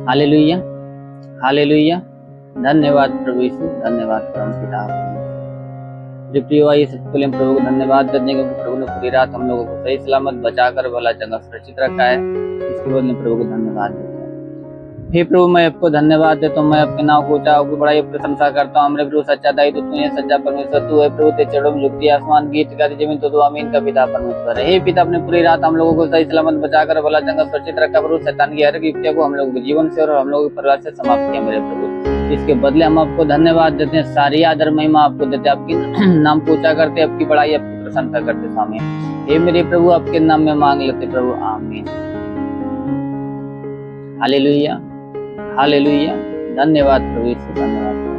Hallelujah, hallelujah. धन्यवाद प्रभु यीशु, धन्यवाद परम पिता। प्रिय भाई, सबसे पहले हम प्रभु को धन्यवाद देते हैं क्योंकि प्रभु ने पूरी रात हम लोगों को सही सलामत बचाकर भला जगह सुरक्षित रखा है। इसके बदले प्रभु को धन्यवाद देते हैं। हे प्रभु, मैं आपको धन्यवाद देता हूँ। मैं आपके नाम को ऊंचा आपकी बड़ाई प्रशंसा करता हूँ। हमरे प्रभु सच्चा दाई तो तू है, सच्चा परमेश्वर तू है प्रभु। तेरे चरणों में झुकती है आसमान गीत गाती जमीन तो तू आमीन का पिता परमेश्वर है। हे पिता, अपने पूरी रात हम लोगों को सही सलामत बचाकर भला जगह सुरक्षित रखा प्रभु। शैतान की हर एक युक्तियों को हम लोगों के जीवन से और हम लोगों के परिवार से समाप्त किया मेरे प्रभु। इसके बदले हम आपको धन्यवाद देते हैं। सारी आदर महिमा आपको देते हैं। आपके नाम को ऊंचा करते, आपकी बड़ाई आपकी प्रशंसा करते स्वामी। हे मेरे प्रभु, आपके नाम में मांग लेते प्रभु, आमीन। Hallelujah, hallelujah. धन्यवाद प्रभु यीशु, धन्यवाद प्रभु।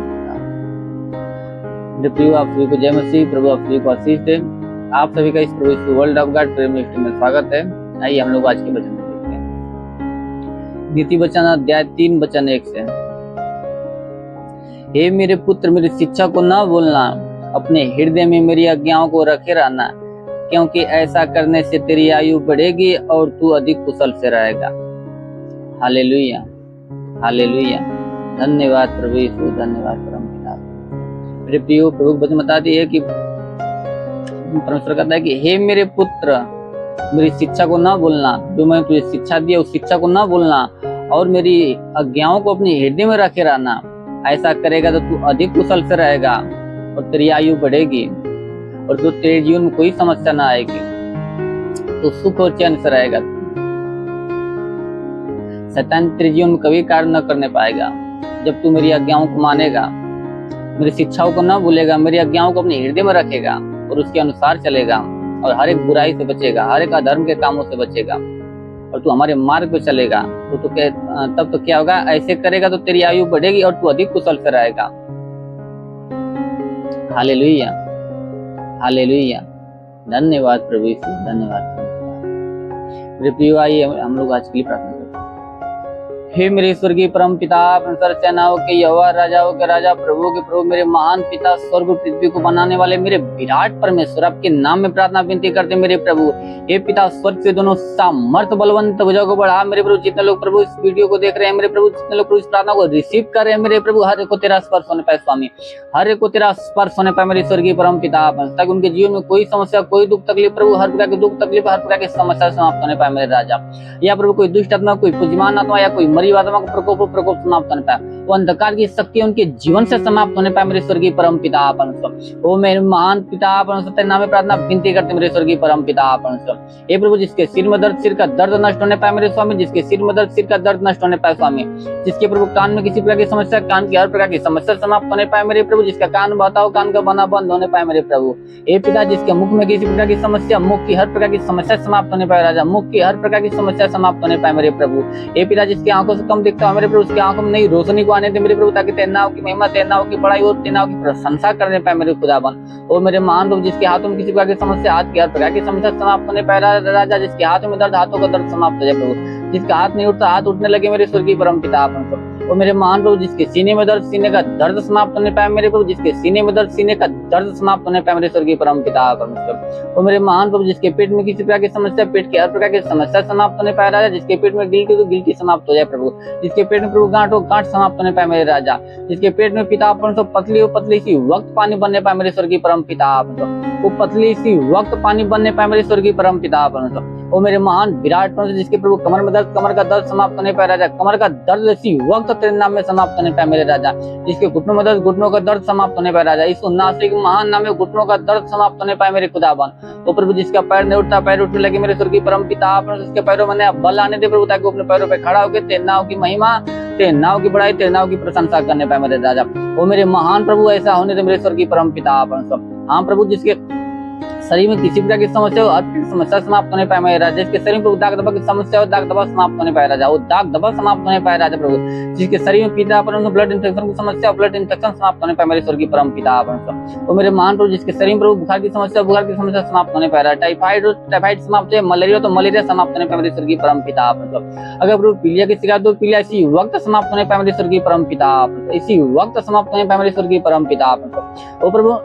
प्रिय आप सभी को जय मसीह। प्रभु आप सभी को आशीष दे। आप सभी का इस प्रभु Yeshu world of God prayer ministry में स्वागत है। आइए हम लोग आज के वचन में देखते हैं। नीति वचन अध्याय 3 वचन 1 से। हे मेरे पुत्र, मेरी शिक्षा को ना भूलना, अपने हृदय में मेरी आज्ञाओं को रखे रहना, क्योंकि ऐसा करने से तेरी आयु बढ़ेगी और तू अधिक कुशल से रहेगा। Hallelujah, hallelujah. धन्यवाद प्रभु यीशु, धन्यवाद परम पिता। मेरे प्रियो, प्रभु वचन बताती है कि परमेश्वर कहता है कि हे मेरे पुत्र, मेरी शिक्षा को ना भूलना, जो मैंने तुझे शिक्षा दी उस शिक्षा को ना भूलना और मेरी आज्ञाओं को अपने हृदय में रखे रहना। ऐसा करेगा तो तू अधिक कुशल से रहेगा और तेरी आयु बढ़ेगी और तो तेरे जीवन में कोई समस्या ना आएगी। तो सुख और चैन से रहेगा। शैतान तेरे जीवन में कभी कार्य न करने पाएगा जब तू मेरी आज्ञाओं को मानेगा, मेरी शिक्षाओं को न भूलेगा, मेरी आज्ञाओं को अपने हृदय में रखेगा और उसके अनुसार चलेगा और हर एक बुराई से बचेगा, हर एक अधर्म के कामों से बचेगा और तू हमारे मार्ग पे चलेगा। तो तब तो क्या होगा? ऐसे करेगा तो तेरी आयु बढ़ेगी और तू अधिक कुशल से रहेगा। Hallelujah, hallelujah. धन्यवाद प्रभु यीशु, धन्यवाद मेरे प्रिय। आइए हम लोग आज के लिए प्रार्थना करते हैं। हे मेरे ईश्वर की परम पिता, परमेश्वर सेनाओं के यहोवा, राजाओं के राजा, प्रभु के प्रभु, मेरे महान पिता, स्वर्ग पृथ्वी को बनाने वाले मेरे विराट परमेश्वर, आपके नाम में प्रार्थना विनती करते मेरे प्रभु। हे पिता, स्वर्ग से दोनों सामर्थ्य बलवंत भुजाओं को बढ़ा मेरे प्रभु। जितने लोग प्रभु इस वीडियो को देख रहे हैं मेरे प्रभु, जितने लोग प्रभु इस प्रार्थना को रिसीव कर रहे हैं मेरे प्रभु, हर एक को तेरा स्पर्श होने पाए स्वामी, हर एक को तेरा स्पर्श होने पाए मेरे ईश्वर की परम पिता, ताकि उनके जीवन में कोई समस्या, कोई दुख तकलीफ प्रभु, हर प्रकार की दुख तकलीफ, हर प्रकार की समस्या समाप्त होने पाए मेरे राजा। या प्रभु कोई दुष्ट आत्मा, कोई पुजमान आत्मा या कोई मरी आत्मा का प्रकोप समाप्त होने पाए, वो अंधकार की शक्ति उनके जीवन से समाप्त होने पाए मेरे स्वर्गीय परम पिता परमेश्वर। ओ मेरे महान पिता परमेश्वर, तेरे नाम में प्रार्थना विनती करते मेरे स्वर्गीय परम पिता परमेश्वर। हे प्रभु, जिसके सिर में दर्द, सिर का दर्द नष्ट होने पाए मेरे स्वामी, जिसके सिर में दर्द, सिर का दर्द नष्ट होने पाए स्वामी, जिसके प्रभु कान में किसी प्रकार की समस्या, कान की हर प्रकार की समस्या समाप्त होने पाए मेरे प्रभु, जिसका कान बहता हो, कान का बना बंद होने पाए मेरे प्रभु। हे पिता, जिसके मुख में किसी प्रकार की समस्या, मुख की हर प्रकार की समस्या समाप्त होने पाए राजा, मुख की हर प्रकार की समस्या समाप्त होने पाए मेरे प्रभु। हे पिता, जिसकी आंखों से कम दिखता है मेरे प्रभु, उसकी आंखों में नई रोशनी को आने दे मेरे प्रभु, ताकि तेरे नाम की महिमा, तेरे नाम की बड़ाई और तेरे नाम की प्रशंसा करने पाए मेरे खुदाबंद। और मेरे महान प्रभु, जिसके हाथों में किसी प्रकार की समस्या, हाथ की हर प्रकार की समस्या समाप्त होने पाए राजा, जिसके हाथों में दर्द, हाथों का दर्द समाप्त हो जाए प्रभु, जिसका हाथ नहीं उठता हाथ उठने लगे मेरे स्वर्गीय परम पिता परमेश्वर। और मेरे महान प्रभु, जिसके सीने में दर्द, सीने का दर्द समाप्त होने पाए मेरे प्रभु, जिसके सीने में दर्द, सीने का दर्द समाप्त होने पाए मेरे स्वर्गीय परम पिता परमेश्वर। और मेरे महान प्रभु, जिसके पेट में किसी प्रकार की समस्या, पेट की हर प्रकार की समस्या समाप्त होने पाए राजा, जिसके पेट में गिल्टी तो गिल्टी समाप्त हो जाए प्रभु, जिसके पेट में प्रभु गांठ हो गांठ समाप्त होने पाए मेरे राजा, जिसके पेट में पिता परमेश्वर पतली हो पतली सी वक्त पानी बनने पाए मेरे स्वर्गीय परम पिता परमेश्वर, वो पतली सी वक्त पानी बनने पाए मेरे स्वर्गीय परम पिता परमेश्वर। वो मेरे महान विराट परमेश्वर, जिसके प्रभु कमर में दर्द, कमर का दर्द समाप्त होने पाए राजा, कमर का दर्द इसी वक्त तेरे नाम में समाप्त होने पाए मेरे राजा, जिसके घुटनों में दर्द, घुटनों का दर्द समाप्त होने पाए राजा, इस नासिक महान नाम में घुटनों का दर्द समाप्त होने पाए मेरे खुदाबंद। वो प्रभु, जिसका पैर नहीं उठता पैर उठने लगे मेरे स्वर्गीय परम पिता परमेश्वर, उसके पैरों में बल आने दे प्रभु, ताकि वो अपने पैरों पे खड़ा होकर तेरे नाम की महिमा, तेरे नाम की बड़ाई, तेरे नाम की प्रशंसा करने पाए मेरे राजा। वो मेरे महान प्रभु, ऐसा होने दे मेरे स्वर्गीय परम पिता परमेश्वर। हाँ प्रभु, जिसके शरीर में किसी प्रकार की समस्या हो, हर समस्या समाप्त होने पाए मेरे राजा, जिसके शरीर में दाग दबा की समस्या हो, दाग दबा समाप्त होने पाए राजा, वो दाग दबा समाप्त होने पाए राजा प्रभु, जिसके शरीर में पिता परमेश्वर ब्लड इन्फेक्शन की समस्या, ब्लड इन्फेक्शन समाप्त होने पाए मेरे स्वर्गीय परम पिता परमेश्वर। वो मेरे महान प्रभु, जिसके शरीर में प्रभु बुखार की समस्या, बुखार की समस्या समाप्त होने पाए राजा, टाइफाइड समाप्त है, मलेरिया तो मलेरिया समाप्त होने पाए मेरे स्वर्गीय परम पिता परमेश्वर। अगर प्रभु पीलिया की शिकायत हो, पीलिया इसी वक्त समाप्त होने पाए मेरे स्वर्गीय परम पिता, इसी वक्त समाप्त होने पाए मेरे स्वर्गीय परम पिता परमेश्वर। वो प्रभु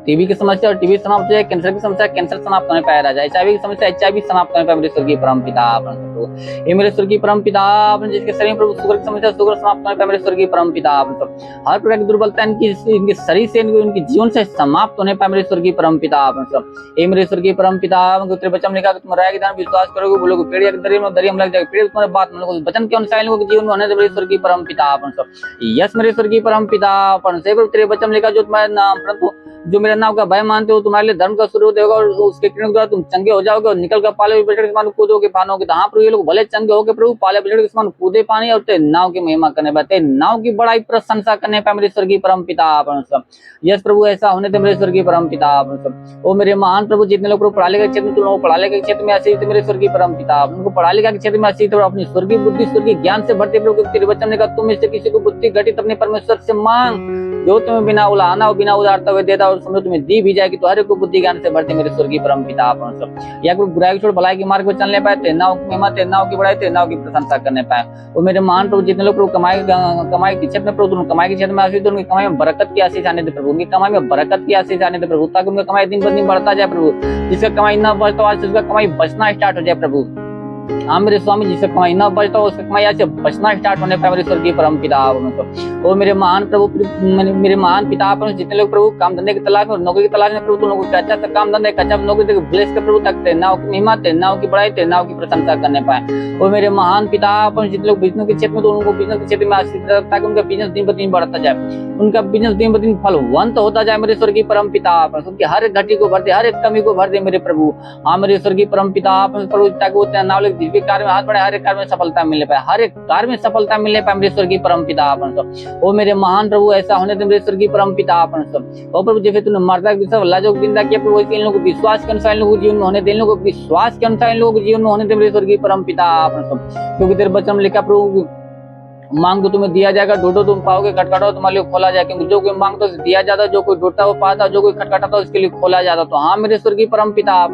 टीबी की समस्या और टीबी समाप्त हो जाए, कैंसर की समस्या कैंसर समाप्त होने पाए राजा, HIV की समस्या HIV समाप्त होने पाए मेरे स्वर्गीय परम पिता परमेश्वर। प्रभु। हे मेरे स्वर्गीय परम पिता, आपने जिसके शरीर में प्रभु शुगर की समस्या शुगर समाप्त होने पाए मेरे स्वर्गीय परम पिता, आपने सब हर प्रकार की दुर्बलता इनके शरीर से इनके जीवन से समाप्त होने पाए मेरे स्वर्गीय परम पिता, आपने सब हे मेरे स्वर्गीय परम पिता, तेरे वचन लिखा कि तुम राय के दान विश्वास करोगे, बोलोगे पेड़ या दरिया में दरिया में लग जाएगा, पेड़ तुम्हारे बात मानोगे, वचन के अनुसार लोगों के जीवन में होने दे मेरे स्वर्गीय परम पिता, आपने सब यस मेरे स्वर्गीय परम पिता, अपन से तेरे वचन लिखा जो तुम्हारे नाम परंतु जो मेरे नाम का भय मानते हो तुम्हारे लिए धर्म का सूर्योदय होगा और उसके किरण द्वारा तुम चंगे हो जाओगे और निकल कर पाले बछड़े के समान कूदोगे पानोगे। हाँ प्रभु, ये लोग भले चंगे होगे प्रभु, पाले बछड़े के समान कूदे पानी और तेरे नाव की महिमा करने पाए, तेरे नाव की बड़ाई प्रशंसा करने पाए मेरे स्वर्गीय परम पिता, अपन सब यस प्रभु ऐसा होने दे मेरे स्वर्गीय परम पिता, अपन सब ओ मेरे महान प्रभु, जितने लोग पढ़ा लिखा क्षेत्र में तुम लोग पढ़ा लिखा क्षेत्र में आशीष मेरे स्वर्गीय परम पिता, उनको पढ़ा लिखा के क्षेत्र में आशीष अपनी स्वर्गीय बुद्धि स्वर्गीय ज्ञान से भरते प्रभु, तेरे वचन ने कहा तुम इससे किसी को बुद्धि घटित अपने परमेश्वर से मांग जो तुम्हें बिना उलाहना और बिना उदारता हुए देता और समझो तुम्हें दी भी जाएगी, तो हर एक को बुद्धि ज्ञान से भरते मेरे स्वर्गीय परम पिता, अपन सब या कोई बुराई छोड़ भलाई के मार्ग पर चलने पाए, तेरे नाम की महिमा, तेरे नाम की बड़ाई, तेरे नाम की प्रशंसा करने पाए। और मेरे महान प्रभु, जितने लोग प्रभु कमाई के क्षेत्र में प्रभु तुम कमाई के क्षेत्र में आशीष दो, उनकी कमाई में बरकत की आशीष आने दे प्रभु, उनकी कमाई में बरकत की आशीष आने दे प्रभु, ताकि उनका कमाई दिन ब दिन बढ़ता जाए प्रभु, जिसका कमाई न बचता आज से उसका कमाई बचना स्टार्ट हो जाए प्रभु। हाँ मेरे स्वामी, जिसका कमाई न बचता उसका कमाई आज से बचना स्टार्ट होने पाए मेरे स्वर्गीय परम पिता, और मेरे महान प्रभु, मेरे महान पिता, जितने लोग प्रभु काम धंधे की तलाश में नौकरी की तलाश में प्रभु तुम लोग अच्छा सा काम धंधे अच्छा नौकरी देकर ब्लेस कर प्रभु, तक तेरे नाम की महिमा, तेरे नाम की बड़ाई, तेरे नाम की प्रशंसा करने पाए। और मेरे महान पिता, जितने लोग बिजनेस के क्षेत्र में तो उनको बिजनेस के क्षेत्र में आशीष ताकि उनका बिजनेस दिन ब दिन बढ़ता जाए, उनका बिजनेस दिन ब दिन फलवंत होता जाए मेरे स्वर्गीय परम पिता, उनकी हर एक घटी को भर दे, हर एक कमी को भर दे मेरे प्रभु। हाँ मेरे स्वर्गीय परम पिता, प्रभु ताकि वो तेरा नाम लेकर जिसके कार्य में हाथ बढ़े हर एक कार्य में सफलता मिलने पाए, हर एक कार्य में सफलता मिलने पाए मेरे स्वर्गीय परम पिता, अपन सब ओ मेरे महान प्रभु ऐसा होने दे मेरे स्वर्गीय परम पिता, अपन सब ओ प्रभु जैसे तूने मर्दा के विषय अल्लाह जो जिंदा किया प्रभु, इन लोगों को विश्वास के अनुसार इन लोगों के जीवन में होने दे, इन लोगों को विश्वास के अनुसार इन लोगों के जीवन में होने दे मेरे स्वर्गीय परम पिता, अपन सब क्योंकि तेरे वचन में लिखा प्रभु मांग तो तुम्हें दिया जाएगा, ढूंढो तुम पाओगे, खटखटाओ तुम्हारे लिए खोला जाएगा, क्योंकि जो कोई मांगता है दिया जाता, जो कोई ढूंढता वो पाता, जो कोई खटखटाता उसके लिए खोला जाता। तो हाँ मेरे स्वर्गीय परम पिता,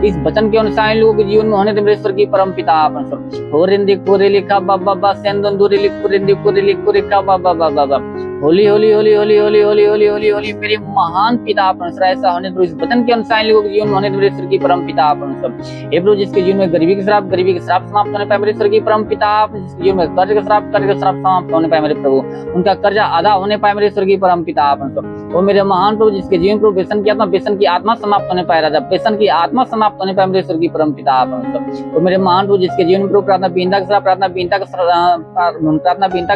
इस वचन के अनुसार इन लोगों के जीवन में होने दे मेरे स्वर्गीय परम पिता, अपन सब हो रिंदी कोरे लिखा बाबा बा सेंदन दूरी लिख रिंदी कोरे लिख लिखा बाबा बाबा बा होली होली होली होली होली होली होली होली होली मेरे महान पिता, अपन ऐसा होने दो इस वचन के अनुसार इन लोगों के जीवन में होने दे मेरे स्वर्गीय परम पिता, अपन सब हे प्रभु जिसके जीवन में गरीबी के श्राप समाप्त होने पाए मेरे स्वर्गीय परम पिता, जिसके जीवन में कर्ज के श्राप समाप्त होने पाए मेरे प्रभु, उनका कर्जा आधा होने पाए मेरे स्वर्गीय परम पिता, अपन सब वो मेरे महान प्रभु जिसके जीवन प्रभु व्यसन की आत्मा समाप्त होने पाए राजा, व्यसन की आत्मा समाप्त होने पाए मेरे स्वर्गीय परम पिता, अपन सब वो मेरे महान प्रभु जिसके जीवन में प्रभु प्रार्थना बीनता का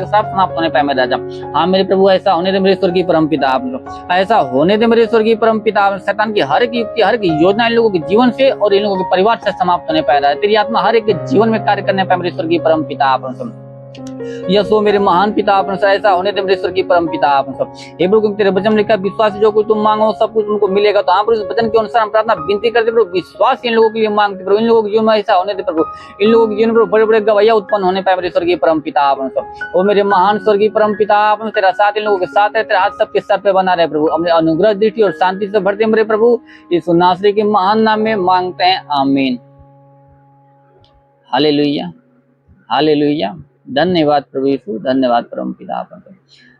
श्राप समाप्त होने पाए मेरे राजा। हाँ मेरे प्रभु ऐसा होने दे मेरे स्वर्गीय परम पिता, आप लोग ऐसा होने दे मेरे स्वर्गीय परम पिता, शैतान की हर एक युक्ति हर एक योजना इन लोगों के जीवन से और इन लोगों के परिवार से समाप्त होने पाए रहा है, तेरी आत्मा हर एक के जीवन में कार्य करने पाए मेरे स्वर्गीय परम पिता, आप सब यसो मेरे महान पिता, अपन सब ऐसा होने दे मेरे स्वर्गीय परम पिता, अपन सब हे प्रभु तेरे वचन लिखा विश्वास जो कुछ तुम मांगो सब कुछ तुमको मिलेगा। तो हाँ प्रभु इस वचन के अनुसार हम प्रार्थना विनती करते प्रभु, विश्वास इन लोगों के लिए मांगते प्रभु, इन लोगों के जीवन में ऐसा होने दे प्रभु, इन लोगों के जीवन में बड़े बड़े गवाहियां उत्पन्न होने पाए मेरे स्वर्गीय परम पिता, अपन सब वो मेरे महान स्वर्गीय परम पिता, अपन तेरा साथ इन लोगों के साथ है, तेरा हाथ सबके सर पे बना रहे प्रभु, अपने अनुग्रह दृष्टि और शांति से भरते मेरे प्रभु, यीशु नासरी के महान नाम में मांगते हैं, आमीन। हालेलुया हालेलुया, धन्यवाद प्रभु यीशु, धन्यवाद परम पिता,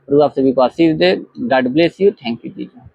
प्रभु आप सभी को आशीष दे। God bless you, thank you Jesus.